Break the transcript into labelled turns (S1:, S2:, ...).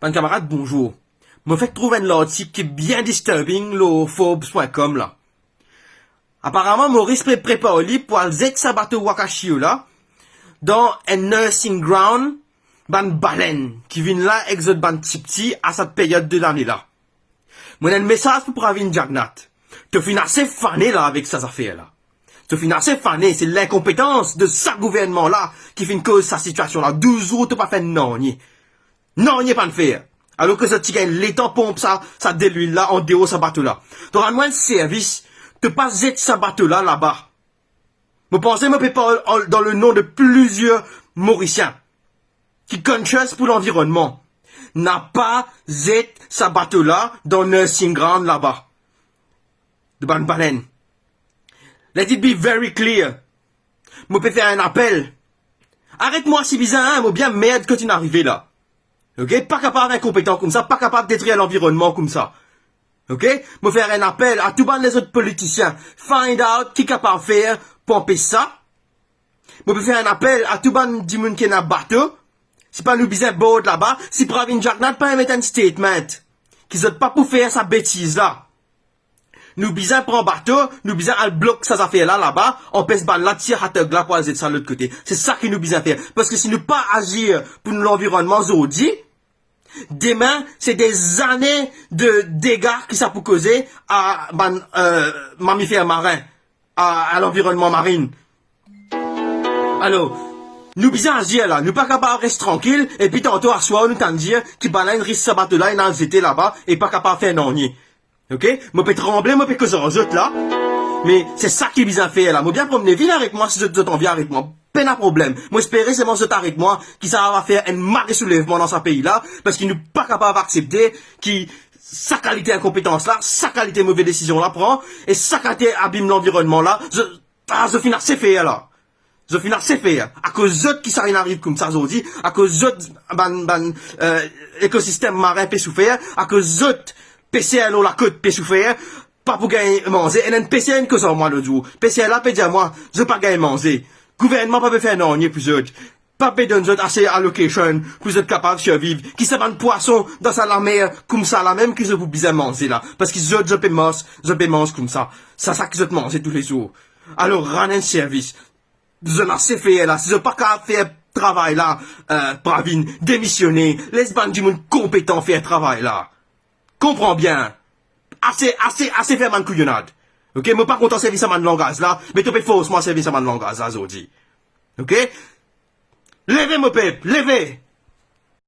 S1: Pan camarade, bonjour. Me fait trouver un article qui est bien disturbing, le Forbes.com, là. Apparemment, Maurice prépare lui pour aller sa bateau Wakashio, là, dans un nursing ground, ban baleine, qui vient là, exode ban petit à cette période de l'année, là. Moi, un message pour Pravin Jagnat. Te fin assez fané, là, avec ces affaires-là. Te fin assez fané, c'est l'incompétence de ce gouvernement-là qui fait une cause sa situation-là. 12 jours, t'as pas fait non, non, n'y pas de faire. Alors que ce petit gars, l'étang pompe ça déluile là, en dehors sa bateau là. T'auras moins de service, te pas zette sa bateau là-bas. Vous pensez, me pas dans le nom de plusieurs Mauriciens, qui conscious pour l'environnement, n'a pas zette sa bateau là, dans le nursing ground là-bas. De Ban Baleine. Let it be very clear. Me peux faire un appel. Arrête-moi si bizarre, hein, moi bien merde que tu n'arrives là. Ok? Pas capable d'incompétent comme ça, pas capable de détruire l'environnement comme ça. Ok? Me faire un appel à tous les autres politiciens. Find out qui est capable de faire pour empêcher ça. Me faire un appel à tous les gens qui ont un bateau. Si pas nous bizarre board là-bas, si Pravin Jagnat pas mettre un statement. Qu'ils ont pas pour faire sa bêtise là. Nous bizarre prend bateau, nous bizarre à bloquer ces affaires là-bas, on pèse ban là, tire à teg là pour aller de ça de l'autre côté. C'est ça que nous bizarre faire. Parce que si nous pas agir pour l'environnement aujourd'hui, demain, c'est des années de dégâts qui ça peut causer à, mammifères marins, à l'environnement marine. Alors, nous bizarre agir là, nous pas capable de rester tranquille, et puis tantôt à soir, nous t'en dire, qui balaine risque ce bateau là, et dans le là-bas, et pas capable de faire non ni. Ok? Moi peux trembler, moi peux causer aux autres là. Mais c'est ça qui est bizarre faire là. Moi bien promener, viens avec moi si je t'en viens avec moi. Peine à problème. Moi espérer c'est mon autres avec moi qui ça va faire un marée soulèvement dans ce pays là. Parce qu'il n'est pas capable d'accepter qui sa qualité incompétence là, sa qualité mauvaise décision là prend. Et sa qualité abîme l'environnement là. Je finis assez faire là. Je finis assez faire. À cause d'autres qui ça rien arrive comme ça aujourd'hui. À cause d'autres, écosystème marin peut souffrir. À cause d'autres, PCL ou la côte peut souffrir, pas pour gagner manger, et un PCL que ça moi le jour. PCL là peut dire moi, je veux pas gagner manger. Gouvernement pas peut faire non, ni plus autres. Pas peut donner assez allocation pour être capable de survivre. Qui se vendent poisson dans la mer, comme ça là même, qu'ils ont besoin manger là. Parce qu'ils ont, je peux manger comme ça. C'est ça qu'ils ont manger tous les jours. Alors, rendre un service. Je n'ai assez fait là. Si je pas capable faire travail là, Pravin, démissionner, laisse ban du monde compétent faire travail là. Comprends bien. Assez faire man couillonnade. Ok? Moi pas content service à man langage là, mais tu peux forcément service à man langage là, aujourd'hui. Ok? Levez mon peuple, levez!